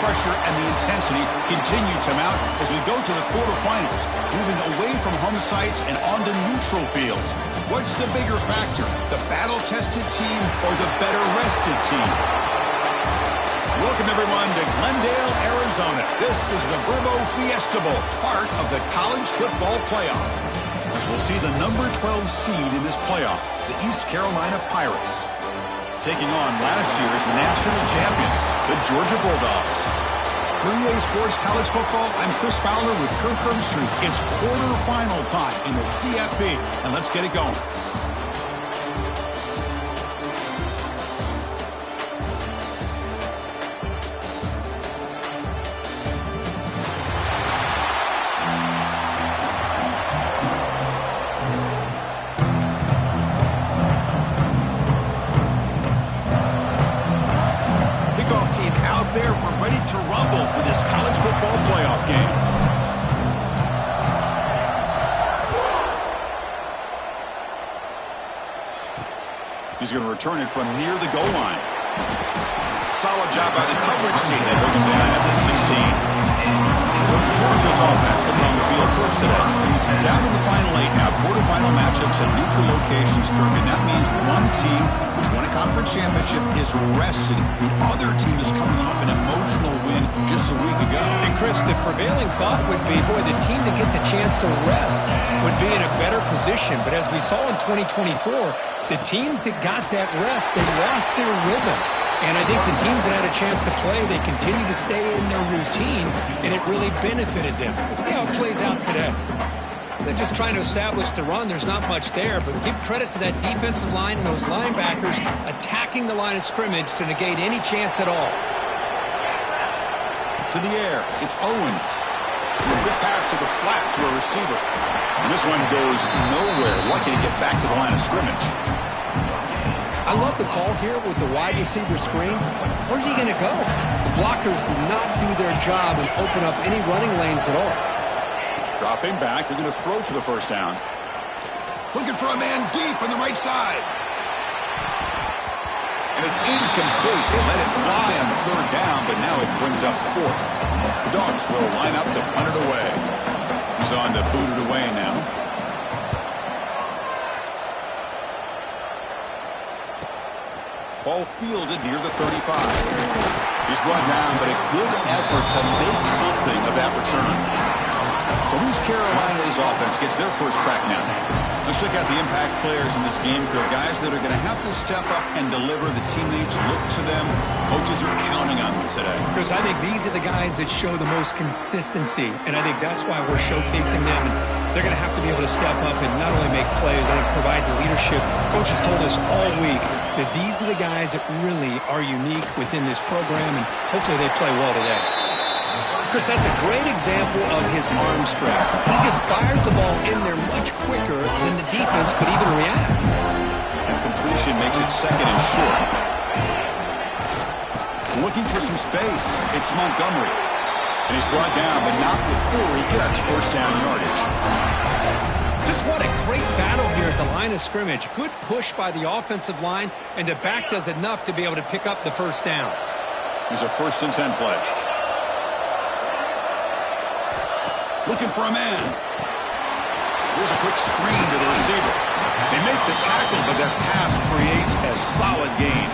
pressure and the intensity continue to mount as we go to the quarterfinals, moving away from home sites and onto neutral fields. What's the bigger factor, the battle-tested team or the better-rested team? Welcome, everyone, to Glendale, Arizona. This is the CFP Fiesta Bowl, part of the college football playoff. As we'll see the number 12 seed in this playoff, the East Carolina Pirates, taking on last year's national champions, the Georgia Bulldogs. For EA Sports College Football, I'm Chris Fowler with Kirk Herbstreit. It's quarterfinal time in the CFP, and let's get it going. To rumble for this college football playoff game. He's going to return it from near the goal line. Solid job by the coverage team. They bring him down at the 16. So Georgia's offense comes on the field first today. Down to the final 8 now. Quarterfinal matchups at neutral locations, Kirk, and that means one team which won a conference championship is rested. The other team is coming off an emotional win just a week ago. And Chris, the prevailing thought would be, boy, the team that gets a chance to rest would be in a better position. But as we saw in 2024, the teams that got that rest, they lost their rhythm. And I think the teams that had a chance to play, they continue to stay in their routine, and it really benefited them. Let's see how it plays out today. They're just trying to establish the run. There's not much there, but give credit to that defensive line and those linebackers attacking the line of scrimmage to negate any chance at all. To the air, it's Owens. Good pass to the flat to a receiver. And this one goes nowhere. Lucky to get back to the line of scrimmage. I love the call here with the wide receiver screen. Where's he going to go? The blockers do not do their job and open up any running lanes at all. Dropping back, they're going to throw for the first down. Looking for a man deep on the right side. And it's incomplete. They let it fly on the third down, but now it brings up fourth. The Dogs will line up to punt it away. He's on to boot it away now. Ball fielded near the 35. He's brought down, but a good effort to make something of that return. So East Carolina's offense gets their first crack now. Let's check out the impact players in this game, Kirk. Guys that are going to have to step up and deliver. The teammates look to them. Coaches are counting on them today. Chris, I think these are the guys that show the most consistency, and I think that's why we're showcasing them. And they're going to have to be able to step up and not only make plays, I think provide the leadership. Coaches told us all week that these are the guys that really are unique within this program, and hopefully they play well today. Chris, that's a great example of his arm strength. He just fired the ball in there much quicker than the defense could even react. And completion makes it second and short. Looking for some space. It's Montgomery. And he's brought down, but not before he gets first down yardage. Just what a great battle here at the line of scrimmage. Good push by the offensive line, and the back does enough to be able to pick up the first down. Here's a 1st and 10 play. Looking for a man. Here's a quick screen to the receiver. They make the tackle, but that pass creates a solid gain.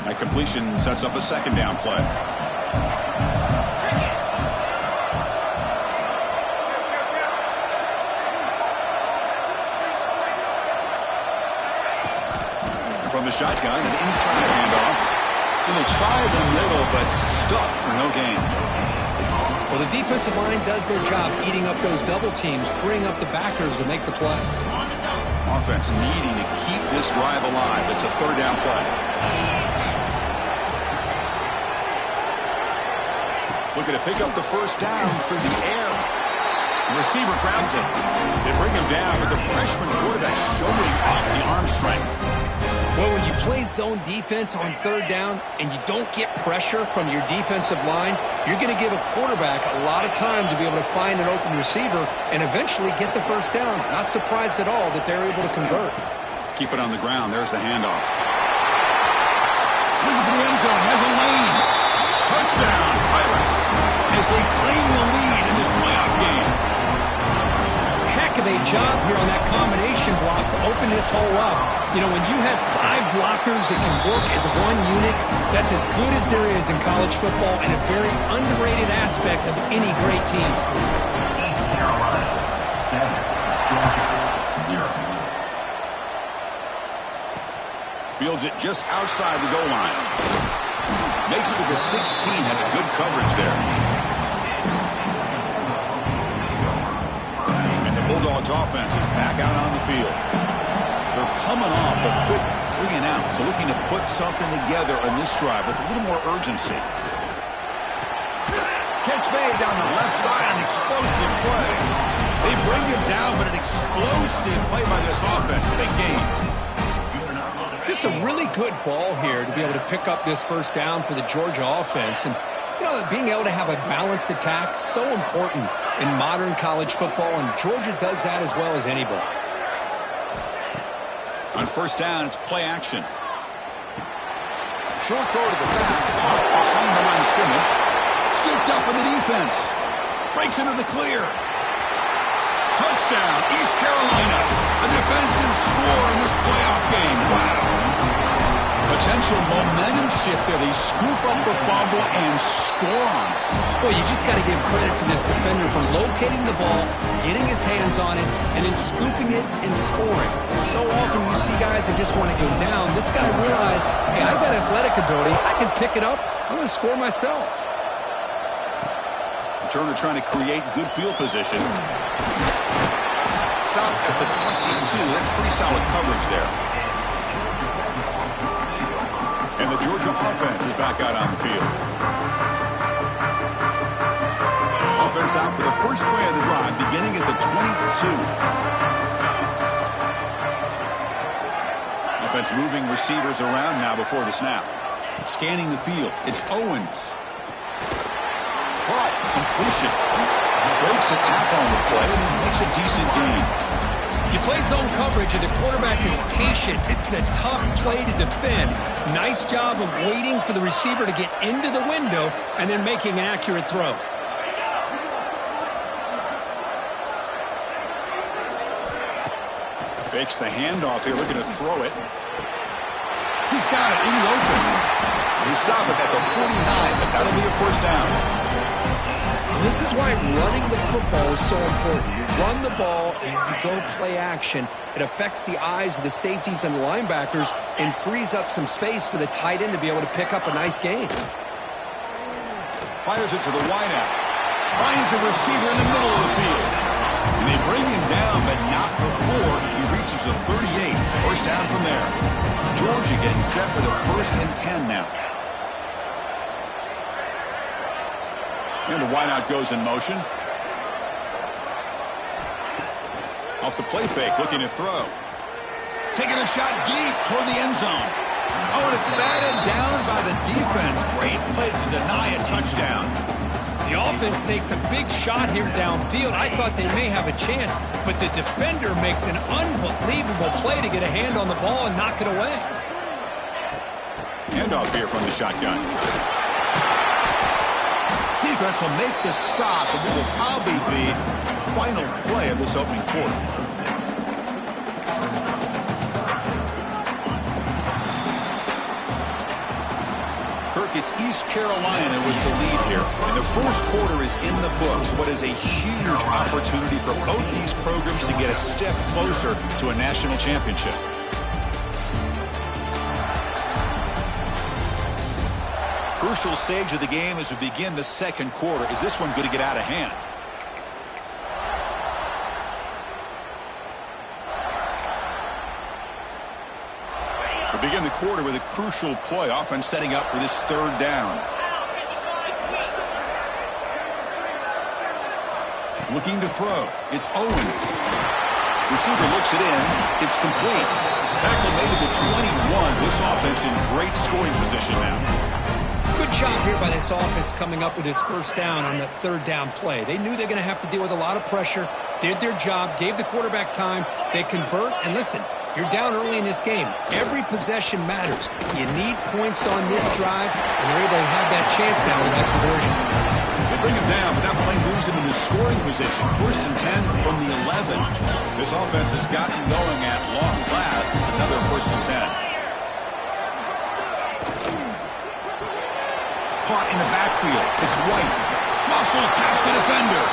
That completion sets up a second down play. From the shotgun, an inside handoff. And they try the middle, but stuck for no gain. Well, the defensive line does their job eating up those double teams, freeing up the backers to make the play. Offense needing to keep this drive alive. It's a third down play. Looking to pick up the first down through the air. The receiver grabs it. They bring him down with the freshman quarterback showing off the arm strength. Well, when you play zone defense on third down and you don't get pressure from your defensive line, you're going to give a quarterback a lot of time to be able to find an open receiver and eventually get the first down. Not surprised at all that they're able to convert. Keep it on the ground. There's the handoff. they claim the lead in this playoff game. Heck of a job here on that combination block to open this hole up. You know, when you have 5 blockers that can work as one unit, that's as good as there is in college football and a very underrated aspect of any great team. East Carolina, 7, Georgia, 0. Fields it just outside the goal line. Makes it to the 16. That's good coverage there. And the Bulldogs offense is back out on the field. They're coming off a quick 3 and out, so looking to put something together on this drive with a little more urgency. Catch made down the left side, an explosive play. They bring him down, but an explosive play by this offense. Big game. Just a really good ball here to be able to pick up this first down for the Georgia offense. And, you know, being able to have a balanced attack, so important in modern college football, and Georgia does that as well as anybody. On first down, it's play action. Short throw to the back, caught behind the line of scrimmage. Scooped up in the defense. Breaks into the clear. Touchdown, East Carolina. A defensive score in this playoff game. Wow. Potential momentum shift there. They scoop up the fumble and score on it. Well, you just got to give credit to this defender for locating the ball, getting his hands on it, and then scooping it and scoring. So often you see guys that just want to go down. This guy realized, hey, I got athletic ability. I can pick it up. I'm going to score myself. Turner trying to create good field position. Stop at the 22. That's pretty solid coverage there. And the Georgia offense is back out on the field. Offense out for the first play of the drive, beginning at the 22. Offense moving receivers around now before the snap. Scanning the field. It's Owens. Caught. Completion. Breaks a tackle on the play and makes a decent gain. You play zone coverage and the quarterback is patient. This is a tough play to defend. Nice job of waiting for the receiver to get into the window and then making an accurate throw. Fakes the handoff here, looking to throw it. He's got it in the open. They stop it at the 49, but that'll be a first down. This is why running the football is so important. You run the ball, and if you go play action, it affects the eyes of the safeties and the linebackers and frees up some space for the tight end to be able to pick up a nice gain. Fires it to the wideout. Finds a receiver in the middle of the field. And they bring him down, but not before he reaches the 38. First down from there. Georgia getting set for the 1st and 10 now. And the wideout goes in motion. Off the play fake, looking to throw. Taking a shot deep toward the end zone. Oh, and it's batted down by the defense. Great play to deny a touchdown. The offense takes a big shot here downfield. I thought they may have a chance, but the defender makes an unbelievable play to get a hand on the ball and knock it away. Handoff here from the shotgun. Defense will make the stop, and it will probably be the final play of this opening quarter. Kirk, it's East Carolina with the lead here. And the first quarter is in the books. What is a huge opportunity for both these programs to get a step closer to a national championship. Crucial stage of the game as we begin the second quarter. Is this one going to get out of hand? We begin the quarter with a crucial play. Offense setting up for this 3rd down. Looking to throw. It's Owens. Receiver looks it in. It's complete. Tackle made at the 21. This offense in great scoring position now. Good job here by this offense coming up with his first down on that 3rd down play. They knew they're going to have to deal with a lot of pressure, did their job, gave the quarterback time. They convert, and listen, you're down early in this game. Every possession matters. You need points on this drive, and they're able to have that chance now with that conversion. The bring him down, but that play moves him into scoring position. 1st and 10 from the 11. This offense has gotten going at long last. It's another 1st and 10. Caught in the backfield. It's White. Muscles past the defender.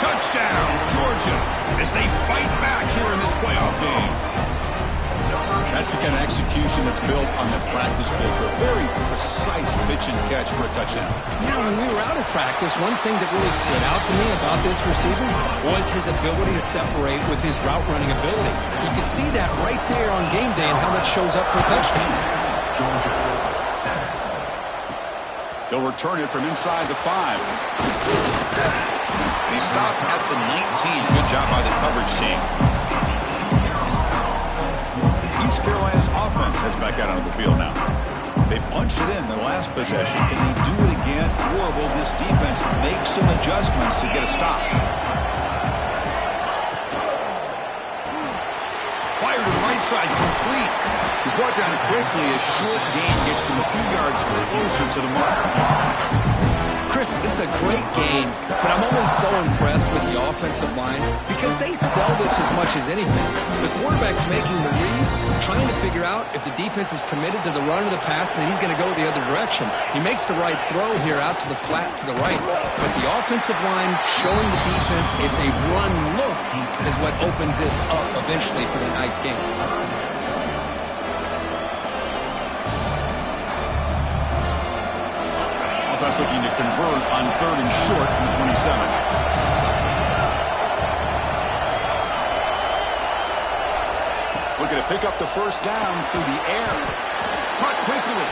Touchdown, Georgia, as they fight back here in this playoff game. That's the kind of execution that's built on the practice field. A very precise pitch and catch for a touchdown. Yeah, when we were out at practice, one thing that really stood out to me about this receiver was his ability to separate with his route running ability. You could see that right there on game day and how that shows up for a touchdown. He'll return it from inside the 5. He stopped at the 19. Good job by the coverage team. East Carolina's offense heads back out onto the field now. They punched it in the last possession. Can they do it again, or will this defense make some adjustments to get a stop? Fire to the right side, complete. He's brought down quickly. A short gain gets them a few yards closer to the mark. Chris, this is a great game, but I'm always so impressed with the offensive line because they sell this as much as anything. The quarterback's making the read, trying to figure out if the defense is committed to the run or the pass, and then he's going to go the other direction. He makes the right throw here out to the flat to the right, but the offensive line showing the defense it's a run look is what opens this up eventually for the nice game. Offense looking to convert on 3rd and short from the 27. Looking to pick up the 1st down through the air. Caught quickly.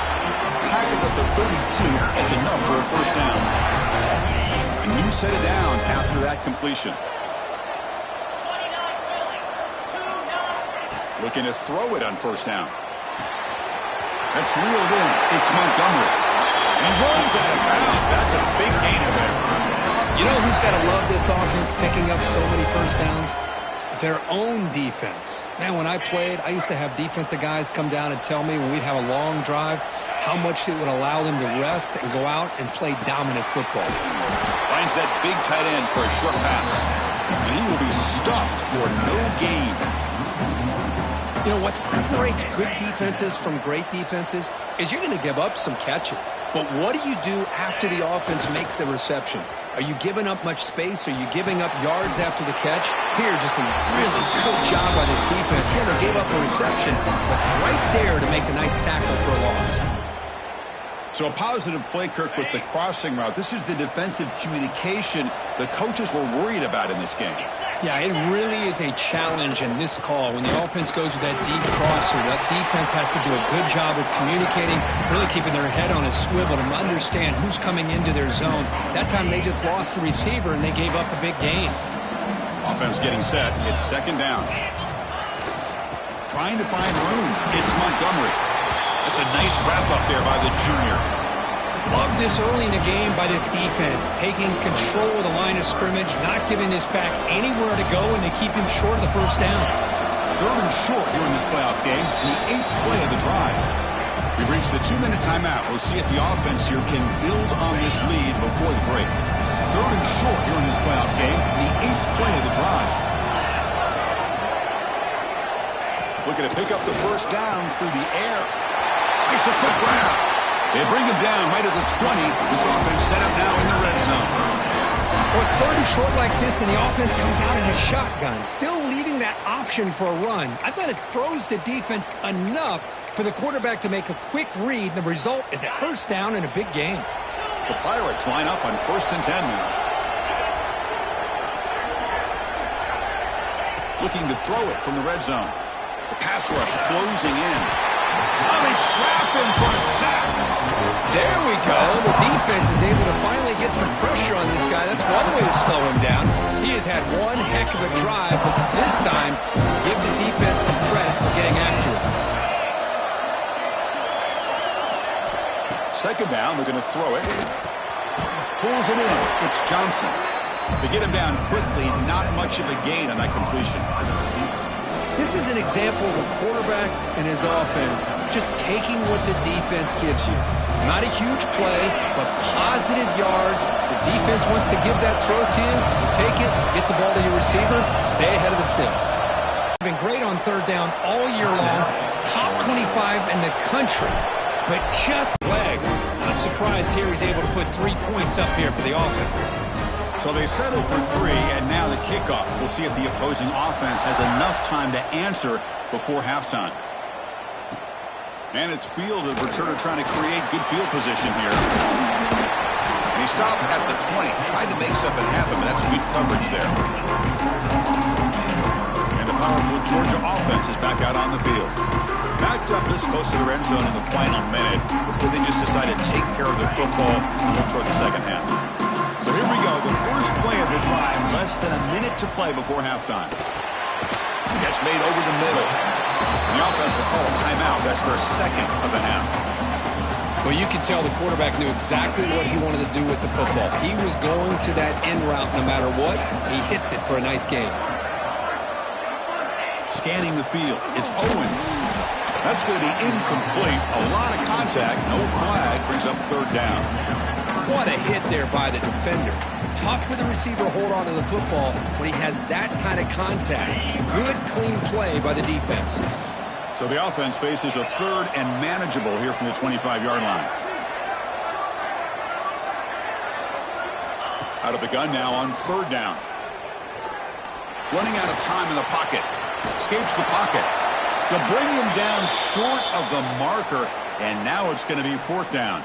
Tackled at the 32. That's enough for a 1st down. A new set of downs after that completion. Looking to throw it on 1st down. That's reeled in. It's Montgomery. He runs out of bounds. That's a big gain of there. You know who's got to love this offense picking up so many 1st downs? Their own defense. Man, when I played, I used to have defensive guys come down and tell me when we'd have a long drive how much it would allow them to rest and go out and play dominant football. Finds that big tight end for a short pass. And he will be stuffed for no gain. You know, what separates good defenses from great defenses is you're going to give up some catches. But what do you do after the offense makes the reception? Are you giving up much space? Are you giving up yards after the catch? Here, just a really good job by this defense. Yeah, they gave up a reception, but right there to make a nice tackle for a loss. So a positive play, Kirk, with the crossing route. This is the defensive communication the coaches were worried about in this game. Yeah, it really is a challenge in this call. When the offense goes with that deep crosser, that defense has to do a good job of communicating, really keeping their head on a swivel to understand who's coming into their zone. That time they just lost the receiver and they gave up a big gain. Offense getting set. It's 2nd down. Trying to find room. It's Montgomery. That's a nice wrap up there by the junior. Love this early in the game by this defense, taking control of the line of scrimmage, not giving this back anywhere to go, and they keep him short of the 1st down. 3rd and short here in this playoff game, the 8th play of the drive. We've reached the 2-minute timeout. We'll see if the offense here can build on this lead before the break. 3rd and short here in this playoff game, the 8th play of the drive. Looking to pick up the 1st down through the air. Makes a quick grab. They bring him down right at the 20. This offense set up now in the red zone. Well, it's 3rd and short like this, and the offense comes out in a shotgun, still leaving that option for a run. I thought it throws the defense enough for the quarterback to make a quick read. The result is a 1st down and a big gain. The Pirates line up on 1st and 10 now. Looking to throw it from the red zone. The pass rush closing in. Oh, they trap him for a sack. There we go. The defense is able to finally get some pressure on this guy. That's one way to slow him down. He has had one heck of a drive, but this time, give the defense some credit for getting after him. 2nd down, they're going to throw it. Pulls it in. It's Johnson. They get him down quickly. Not much of a gain on that completion. This is an example of a quarterback and his offense just taking what the defense gives you. Not a huge play, but positive yards. The defense wants to give that throw to you. You take it, get the ball to your receiver, stay ahead of the sticks. Been great on third down all year long. Top 25 in the country, but just leg. Not surprised here he's able to put 3 points up here for the offense. So they settle for 3, and now the kickoff. We'll see if the opposing offense has enough time to answer before halftime. And it's Field, the returner, trying to create good field position here. And he stopped at the 20. Tried to make something happen, but that's good coverage there. And the powerful Georgia offense is back out on the field. Backed up this close to the end zone in the final minute. Let's say they just decided to take care of the football and look toward the second half. So here we go, the first play of the drive, less than a minute to play before halftime. Catch made over the middle. The offense will call a timeout. That's their second of the half. Well, you can tell the quarterback knew exactly what he wanted to do with the football. He was going to that end route no matter what. He hits it for a nice gain. Scanning the field, it's Owens. That's going to be incomplete. A lot of contact, no flag, brings up third down. What a hit there by the defender. Tough for the receiver to hold on to the football when he has that kind of contact. Good, clean play by the defense. So the offense faces a third and manageable here from the 25-yard line. Out of the gun now on third down. Running out of time in the pocket. Escapes the pocket. They'll bring him down short of the marker, and now it's going to be fourth down.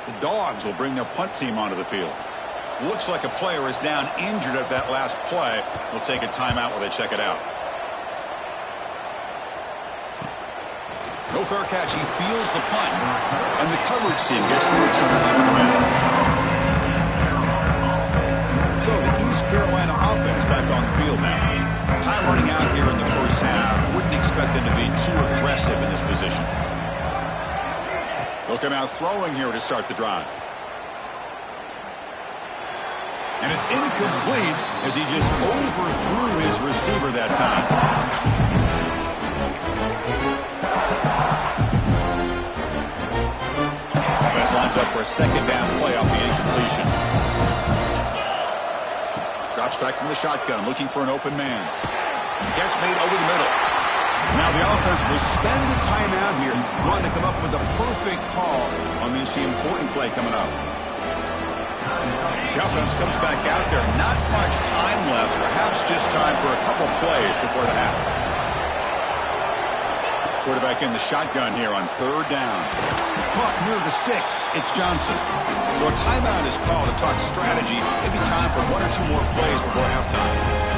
The Dogs will bring their punt team onto the field. Looks like a player is down injured at that last play. We'll take a timeout while they check it out. No fair catch. He feels the punt. And the coverage team gets the return on the ground. So the East Carolina offense back on the field now. Time running out here in the first half. Wouldn't expect them to be too aggressive in this position. They'll come out throwing here to start the drive. And it's incomplete as he just overthrew his receiver that time. Offense lines up for a second down play off the incompletion. Drops back from the shotgun, looking for an open man. Catch made over the middle. Now the offense will spend the timeout here, wanting to come up with the perfect call on this important play coming up. The offense comes back out there. Not much time left. Perhaps just time for a couple plays before the half. Quarterback in the shotgun here on third down. Caught near the sticks. It's Johnson. So a timeout is called to talk strategy. Maybe time for one or two more plays before halftime.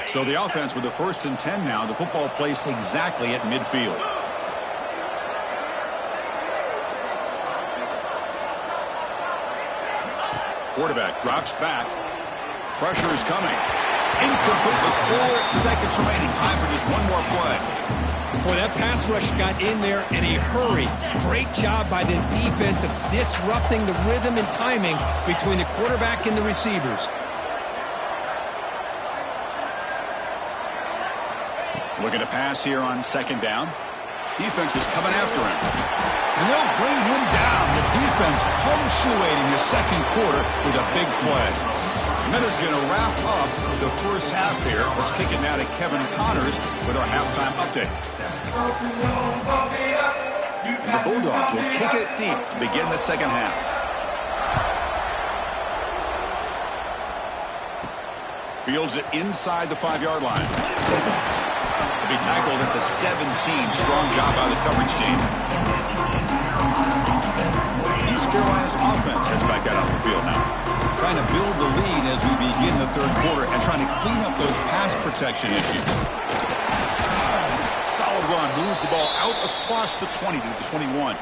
So the offense with the 1st and 10 now. The football placed exactly at midfield. Quarterback drops back. Pressure is coming. Incomplete with 4 seconds remaining. Time for just one more play. Boy, that pass rush got in there in a hurry. Great job by this defense of disrupting the rhythm and timing between the quarterback and the receivers. Looking to pass here on second down. Defense is coming after him. And they'll bring him down. The defense punctuating the second quarter with a big play. And that is going to wrap up the first half here. Let's kick it now to Kevin Connors with our halftime update. And the Bulldogs will kick it deep to begin the second half. Fields it inside the 5-yard line. Be tackled at the 17. Strong job by the coverage team. East Carolina's offense heads back out on the field now. Trying to build the lead as we begin the third quarter and trying to clean up those pass protection issues. Solid run. Moves the ball out across the 20 to the 21.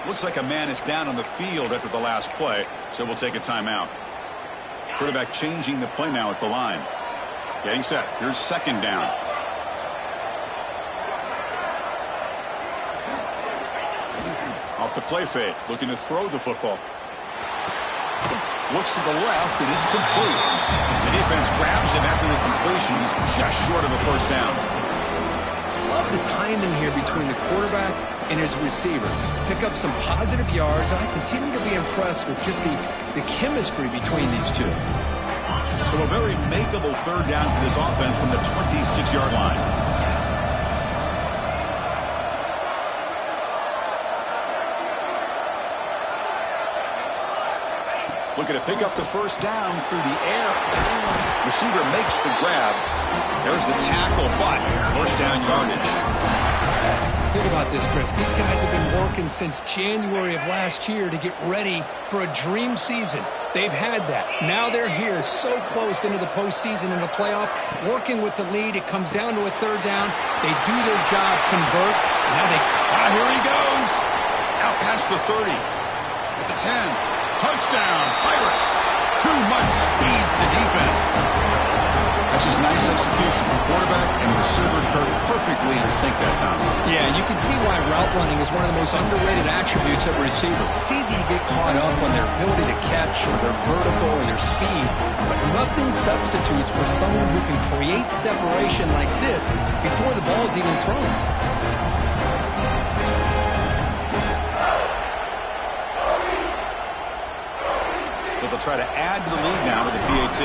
Looks like a man is down on the field after the last play, so we'll take a timeout. Quarterback changing the play now at the line. Getting set. Here's second down. Off the play fake, looking to throw the football. Looks to the left, and it's complete. The defense grabs him after the completion. He's just short of a first down. Love the timing here between the quarterback and his receiver. Pick up some positive yards. I continue to be impressed with just the chemistry between these two. So a very makeable third down for this offense from the 26-yard line. Looking to pick up the first down through the air. Receiver makes the grab. There's the tackle, but first down yardage. Think about this, Chris. These guys have been working since January of last year to get ready for a dream season. They've had that. Now they're here so close into the postseason and the playoff, working with the lead. It comes down to a third down. They do their job, convert. Now they... Here he goes. Out past the 30. At the 10. Touchdown, Pirates. Too much speed for the defense. That's just nice execution. The quarterback and the receiver perfectly in sync that time. Yeah, you can see why route running is one of the most underrated attributes of a receiver. It's easy to get caught up on their ability to catch or their vertical or their speed, but nothing substitutes for someone who can create separation like this before the ball's even thrown. They'll try to add to the lead now with the PAT.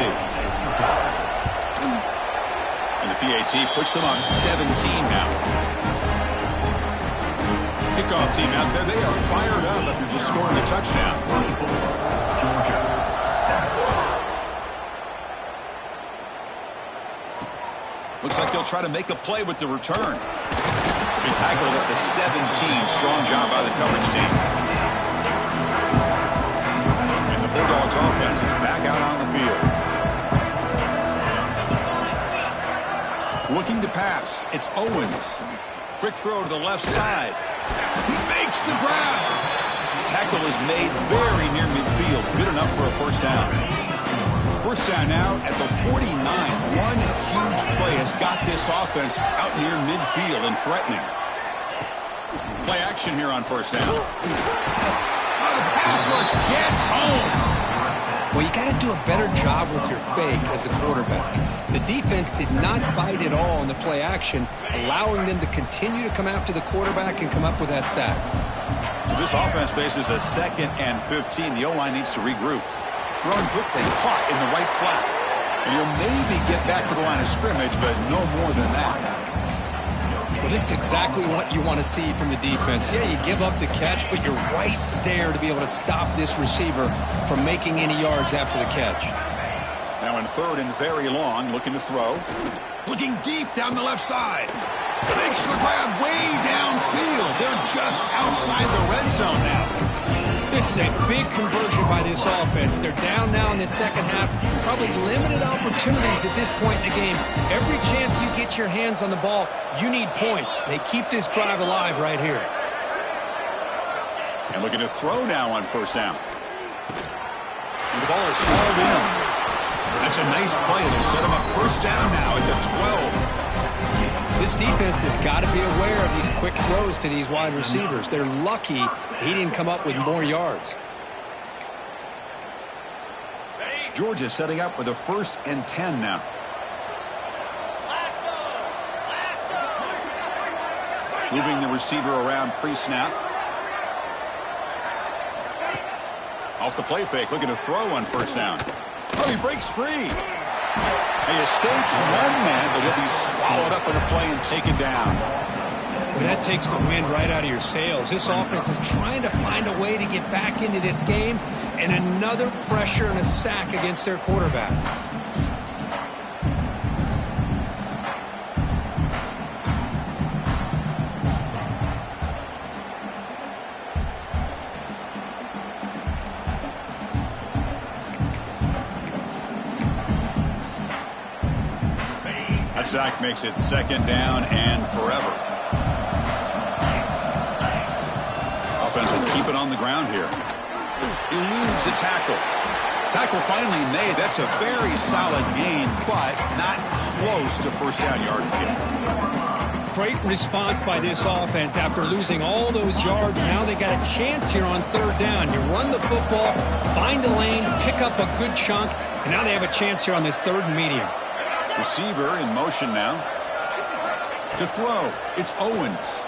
And the PAT puts them on 17 now. Kickoff team out there. They are fired up after just scoring a touchdown. Looks like they'll try to make a play with the return. He tackled at the 17. Strong job by the coverage team. Bulldogs offense is back out on the field. Looking to pass. It's Owens. Quick throw to the left side. He makes the grab. Tackle is made very near midfield. Good enough for a first down. First down now at the 49. One huge play has got this offense out near midfield and threatening. Play action here on first down. Pass rush gets home. Well, you got to do a better job with your fake as the quarterback. The defense did not bite at all in the play action, allowing them to continue to come after the quarterback and come up with that sack. This offense faces a 2nd and 15. The O-line needs to regroup. Thrown quickly, caught in the right flat. And you'll maybe get back to the line of scrimmage, but no more than that. Well, this is exactly what you want to see from the defense. Yeah, you give up the catch, but you're right there to be able to stop this receiver from making any yards after the catch. Now in 3rd and very long, looking to throw. Looking deep down the left side. Makes the grab way downfield. They're just outside the red zone now. This is a big conversion by this offense. They're down now in the second half. Probably limited opportunities at this point in the game. Every chance you get your hands on the ball, you need points. They keep this drive alive right here. And looking to throw now on first down. And the ball is called in. That's a nice play. It'll set him up first down now at the 12. This defense has got to be aware of these quick throws to these wide receivers. They're lucky he didn't come up with more yards. Georgia setting up with a 1st and 10 now. Moving the receiver around pre-snap. Off the play fake, looking to throw on first down. Oh, he breaks free. He escapes one man, but he'll be swallowed up in the play and taken down. Well, that takes the wind right out of your sails. This offense is trying to find a way to get back into this game, and another pressure and a sack against their quarterback. That sack makes it 2nd down and forever. Offense will keep it on the ground here. Eludes a tackle. Tackle finally made. That's a very solid gain, but not close to first down yardage yet. Great response by this offense after losing all those yards. Now they got a chance here on third down. You run the football, find the lane, pick up a good chunk, and now they have a chance here on this third and medium. Receiver in motion now. To throw, it's Owens.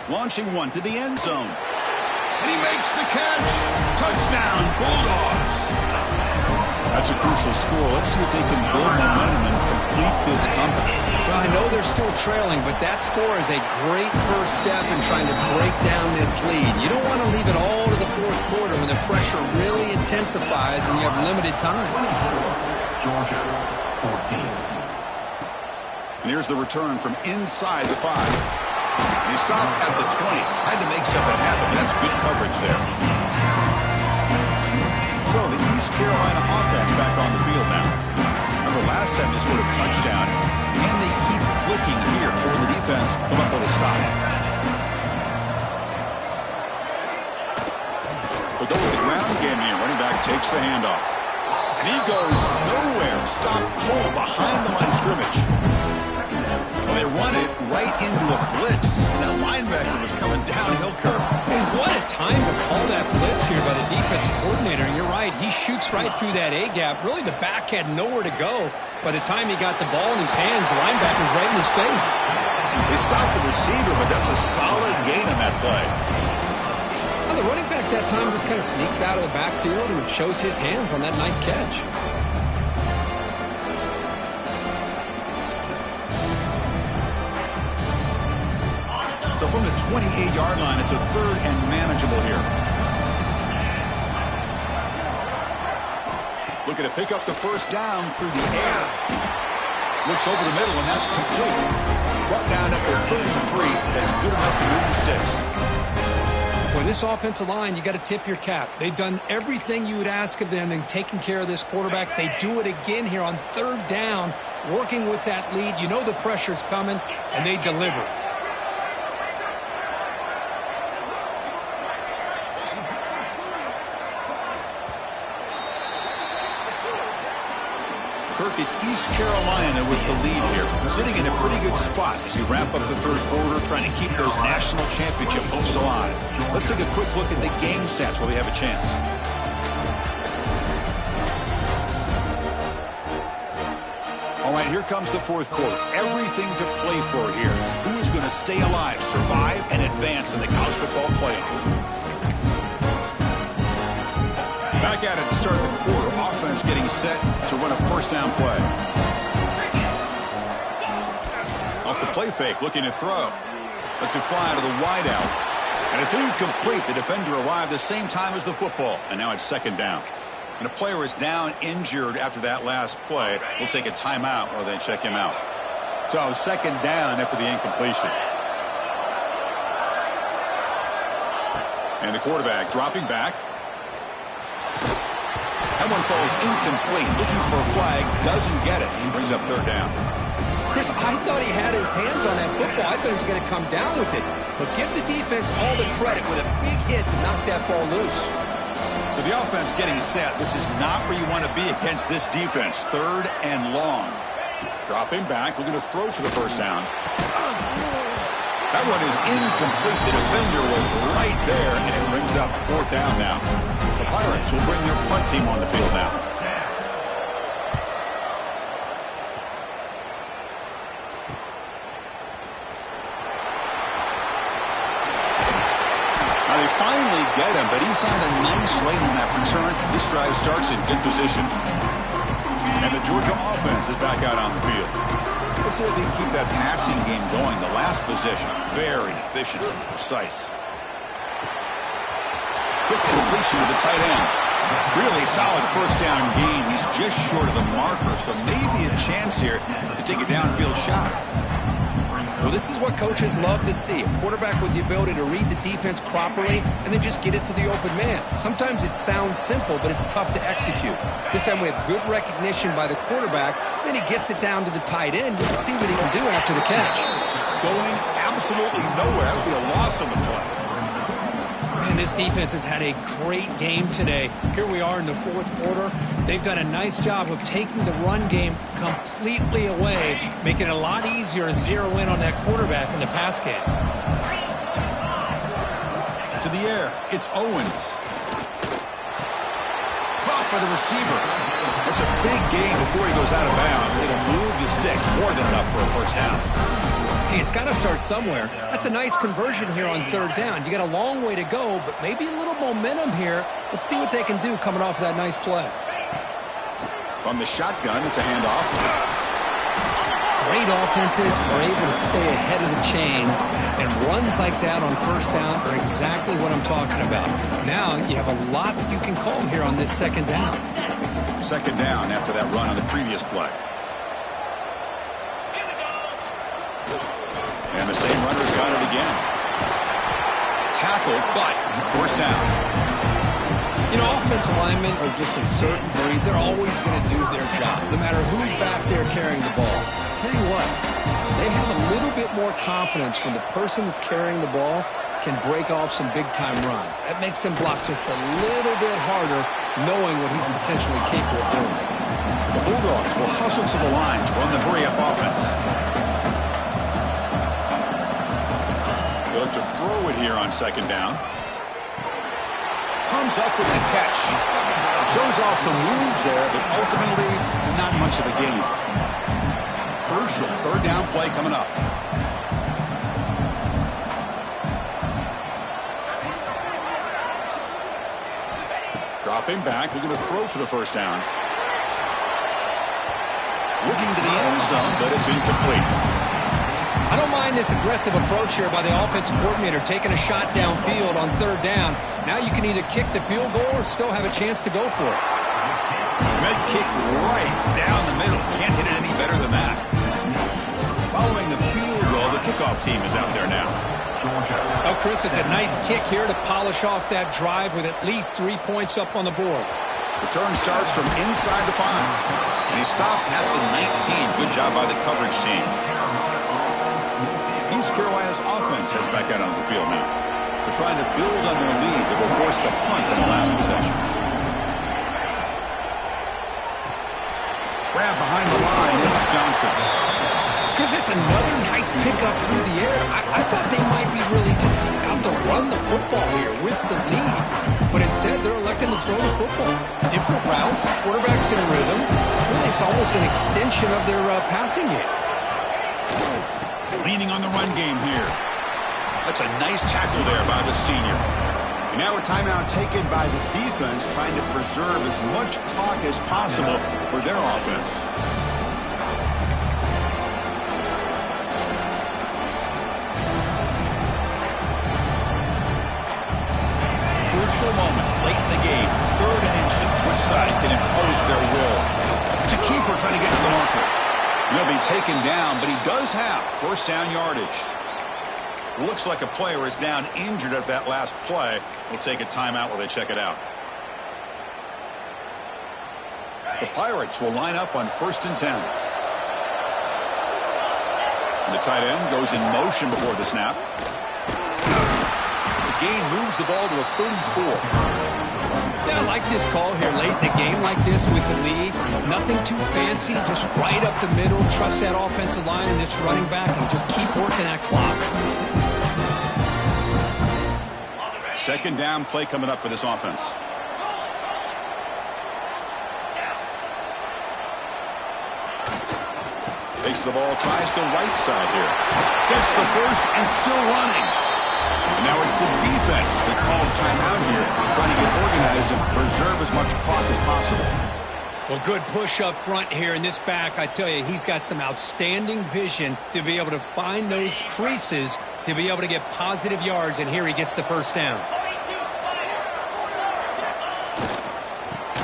Launching one to the end zone. And he makes the catch. Touchdown, Bulldogs. That's a crucial score. Let's see if they can build momentum and complete this comeback. Well, I know they're still trailing, but that score is a great first step in trying to break down this lead. You don't want to leave it all to the fourth quarter when the pressure really intensifies and you have limited time. Georgia, 14. And here's the return from inside the 5. And he stopped at the 20. Tried to make something happen. That's good coverage there. So the East Carolina offense back on the field now. Remember, last time they scored a touchdown. And they keep clicking here, or the defense come up with a stop. They'll go with the ground game here. Running back takes the handoff. And he goes nowhere. Stop cold behind the line of scrimmage. Well, they run it right into a blitz. That linebacker was coming downhill curve. And what a time to call that blitz here by the defensive coordinator. And you're right, he shoots right through that A-gap. Really, the back had nowhere to go. By the time he got the ball in his hands, the linebacker's right in his face. They stopped the receiver, but that's a solid gain on that play. Well, the running back that time just kind of sneaks out of the backfield and shows his hands on that nice catch. So from the 28-yard line, it's a third and manageable here. Looking to pick up the first down through the air. Looks over the middle, and that's complete. Brought down at the 33. That's good enough to move the sticks. Well, this offensive line, you got to tip your cap. They've done everything you would ask of them in taking care of this quarterback. They do it again here on third down, working with that lead. You know the pressure's coming, and they deliver. Kirk, it's East Carolina with the lead here. Sitting in a pretty good spot as you wrap up the third quarter, trying to keep those national championship hopes alive. Let's take a quick look at the game stats while we have a chance. All right, here comes the fourth quarter. Everything to play for here. Who is going to stay alive, survive, and advance in the college football playoff? Back at it to start the quarter. Offense getting set to run a first down play. Off the play fake, looking to throw. Lets it fly to the wideout. And it's incomplete. The defender arrived the same time as the football. And now it's second down. And a player is down injured after that last play. We'll take a timeout or then check him out. So second down after the incompletion. And the quarterback dropping back. That one falls incomplete. Looking for a flag. Doesn't get it. He brings up third down. Chris, I thought he had his hands on that football. I thought he was going to come down with it. But give the defense all the credit with a big hit to knock that ball loose. So the offense getting set. This is not where you want to be against this defense. Third and long. Dropping back. Looking to throw for the first down. That one is incomplete. The defender was right there, and it brings up fourth down now. The Pirates will bring their punt team on the field now. Now they finally get him, but he found a nice lane on that return. This drive starts in good position. And the Georgia offense is back out on the field. Let's see if they can keep that passing game going. The last possession, very efficient and precise. Quick completion to the tight end. Really solid first down gain. He's just short of the marker, so maybe a chance here to take a downfield shot. Well, this is what coaches love to see. A quarterback with the ability to read the defense properly and then just get it to the open man. Sometimes it sounds simple, but it's tough to execute. This time we have good recognition by the quarterback. Then he gets it down to the tight end. You can see what he can do after the catch. Going absolutely nowhere. That would be a loss on the play. Man, this defense has had a great game today. Here we are in the fourth quarter. They've done a nice job of taking the run game completely away, making it a lot easier to zero in on that quarterback in the pass game. To the air, it's Owens. Caught by the receiver. It's a big gain before he goes out of bounds. It'll move the sticks, more than enough for a first down. Hey, it's got to start somewhere. That's a nice conversion here on third down. You got a long way to go, but maybe a little momentum here. Let's see what they can do coming off that nice play. From the shotgun, it's a handoff. Great offenses are able to stay ahead of the chains, and runs like that on first down are exactly what I'm talking about. Now you have a lot that you can call here on this second down. Second down after that run on the previous play. And the same runner's got it again. Tackled, but first down. You know, offensive linemen are just a certain breed. They're always going to do their job, no matter who's back there carrying the ball. I'll tell you what, they have a little bit more confidence when the person that's carrying the ball can break off some big-time runs. That makes them block just a little bit harder, knowing what he's potentially capable of doing. The Bulldogs will hustle to the line to run the hurry-up offense. They'll have to throw it here on second down. Comes up with the catch. Shows off the moves there, but ultimately not much of a gain. Crucial third down play coming up. Dropping back, looking to throw for the first down. Looking to the end zone, but it's incomplete. I don't mind this aggressive approach here by the offensive coordinator, taking a shot downfield on third down. Now you can either kick the field goal or still have a chance to go for it. Red kick right down the middle. Can't hit it any better than that. Following the field goal, the kickoff team is out there now. Oh, Chris, it's a nice kick here to polish off that drive with at least 3 points up on the board. Return starts from inside the 5. And he stopped at the 19. Good job by the coverage team. East Carolina's offense has back out on the field now. They're trying to build on their lead that were forced to punt in the last possession. Grab behind the line, it's Johnson. Chris, it's another nice pickup through the air. I thought they might be really just out to run the football here with the lead. But instead, they're electing to throw the football. Different routes, quarterbacks in rhythm. Really, it's almost an extension of their passing game. Leaning on the run game here. That's a nice tackle there by the senior. And now a timeout taken by the defense, trying to preserve as much clock as possible for their offense. Crucial moment late in the game. 3rd and inches. Which side can impose their will? It's a keeper trying to get to the marker. He'll be taken down, but he does have first down yardage. Looks like a player is down injured at that last play. We'll take a timeout while they check it out. The Pirates will line up on 1st and 10. And the tight end goes in motion before the snap. The gain moves the ball to the 34. Yeah, I like this call here late in the game like this with the lead. Nothing too fancy, just right up the middle. Trust that offensive line and this running back and just keep working that clock. Second down play coming up for this offense. Takes the ball, tries the right side here. Gets the first and still running. And now it's the defense that calls timeout here, trying to get organized and preserve as much clock as possible. Well, good push up front here in this back. I tell you, he's got some outstanding vision to be able to find those creases, to be able to get positive yards, and here he gets the first down.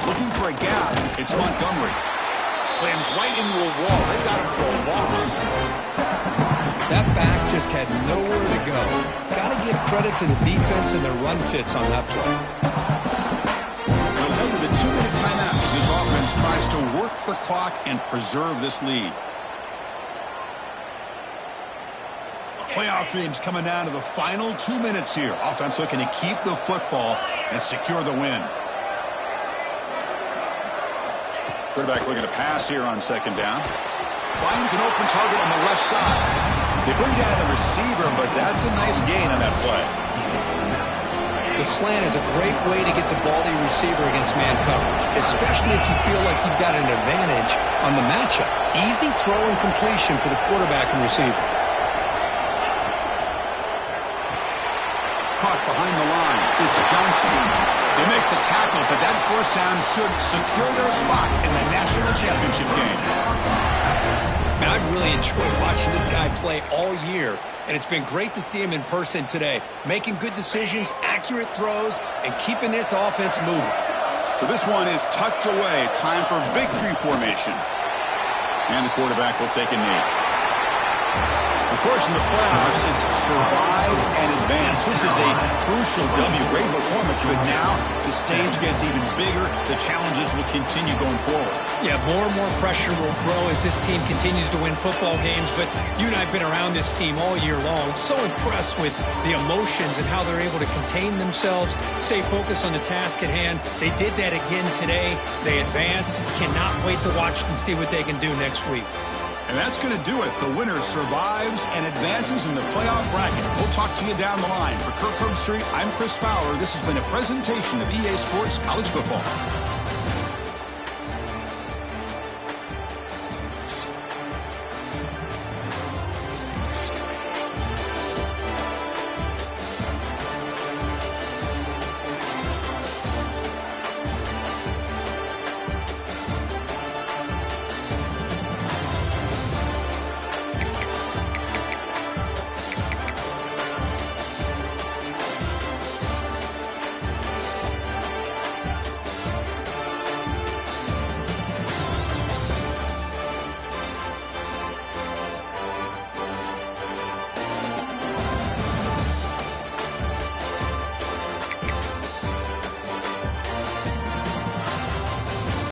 Looking for a gap, it's Montgomery. Slams right into a wall. They got him for a loss. That back just had nowhere to go. Got to give credit to the defense and their run fits on that play. We'll head to the 2-minute timeout as this offense tries to work the clock and preserve this lead. Playoff dreams coming down to the final 2 minutes here. Offense looking to keep the football and secure the win. Quarterback looking to pass here on second down. Finds an open target on the left side. They bring down the receiver, but that's a nice gain on that play. The slant is a great way to get the ball to your receiver against man coverage, especially if you feel like you've got an advantage on the matchup. Easy throw and completion for the quarterback and receiver. Caught behind the line. It's Johnson. They make the tackle, but that first down should secure their spot in the national championship game. Now, I've really enjoyed watching this guy play all year, and it's been great to see him in person today, making good decisions, accurate throws, and keeping this offense moving. So this one is tucked away. Time for victory formation. And the quarterback will take a knee. Of course, in the playoffs, it's survive and advance. This is a crucial W. Great performance, but now the stage gets even bigger. The challenges will continue going forward. Yeah, more and more pressure will grow as this team continues to win football games, but you and I have been around this team all year long. So impressed with the emotions and how they're able to contain themselves, stay focused on the task at hand. They did that again today. They advance. Cannot wait to watch and see what they can do next week. And that's going to do it. The winner survives and advances in the playoff bracket. We'll talk to you down the line. For Kirk Herbstreit, I'm Chris Fowler. This has been a presentation of EA Sports College Football.